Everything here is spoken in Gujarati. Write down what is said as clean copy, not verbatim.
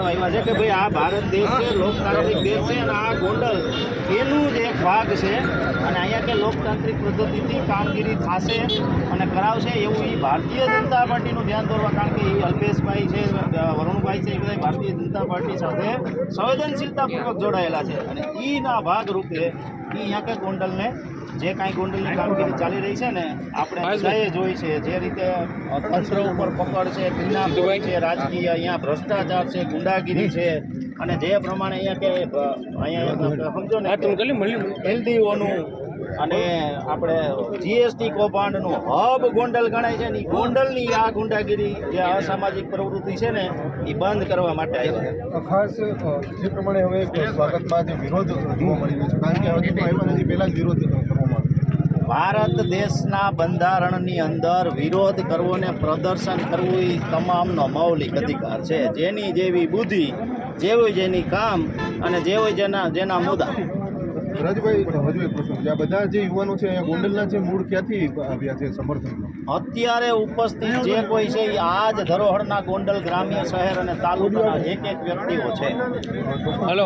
આવ્યા છે કે ભાઈ આ ભારત દેશ છે, લોકતાંત્રિક દેશ છે, અને આ ગોંડલ એનું જ એક ભાગ છે અને અહીંયા કે લોકતાંત્રિક પદ્ધતિથી કામગીરી થશે અને કરાવશે એવું એ ભારતીય જનતા પાર્ટીનું ધ્યાન દોરવા, કારણ કે એ અલ્પેશભાઈ છે, વરુણભાઈ છે, એ બધા ભારતીય જનતા પાર્ટી સાથે સંવેદનશીલતાપૂર્વક જોડાયેલા છે અને એના ભાગરૂપે એ અહીંયા કે ગોંડલને જે કાંઈ ગોંડલની કામગીરી ચાલી રહી છે ને, આપણે બધાએ જોઈ છે જે રીતે તંત્ર ઉપર પકડ છે, કિડનેપિંગ છે, રાજકીય અહીંયા ભ્રષ્ટાચાર છે, ગુંડાગીરી છે અને જે પ્રમાણે અહીંયા કે અહીંયા સમજો ને એલડીઓનું અને આપણે જીએસટી કૌભાંડનું હબ ગોંડલ ગણાય છે ને, એ ગોંડલની આ ગુંડાગીરી જે અસામાજિક પ્રવૃત્તિ છે ને એ બંધ કરવા માટે આવ્યા. ખાસ જે પ્રમાણે હવે સ્વાગતમાં જે વિરોધ જોવા મળી રહ્યો છે, કારણ કે હજી તો આવ્યા નથી, પહેલાં જ વિરોધ કરવામાં આવ્યો. ભારત દેશના બંધારણની અંદર વિરોધ કરવો ને પ્રદર્શન કરવું એ તમામનો મૌલિક અધિકાર છે. જેની જેવી બુદ્ધિ, જેવું જેની કામ અને જેવું જેના મુદ્દા. રાજભાઈ, હજુ એક પ્રશ્ન છે, આ બધા જે યુવાનો છે અહીંયા ગોંડલના છે, મૂળ ક્યાંથી આવ્યા છે સમર્થનમાં? અત્યારે ઉપસ્થિત જે કોઈ છે એ આ જ ધરોહરના ગોંડલ ગ્રામ્ય શહેર અને તાલુકાના એક વ્યક્તિઓ છે. હલો.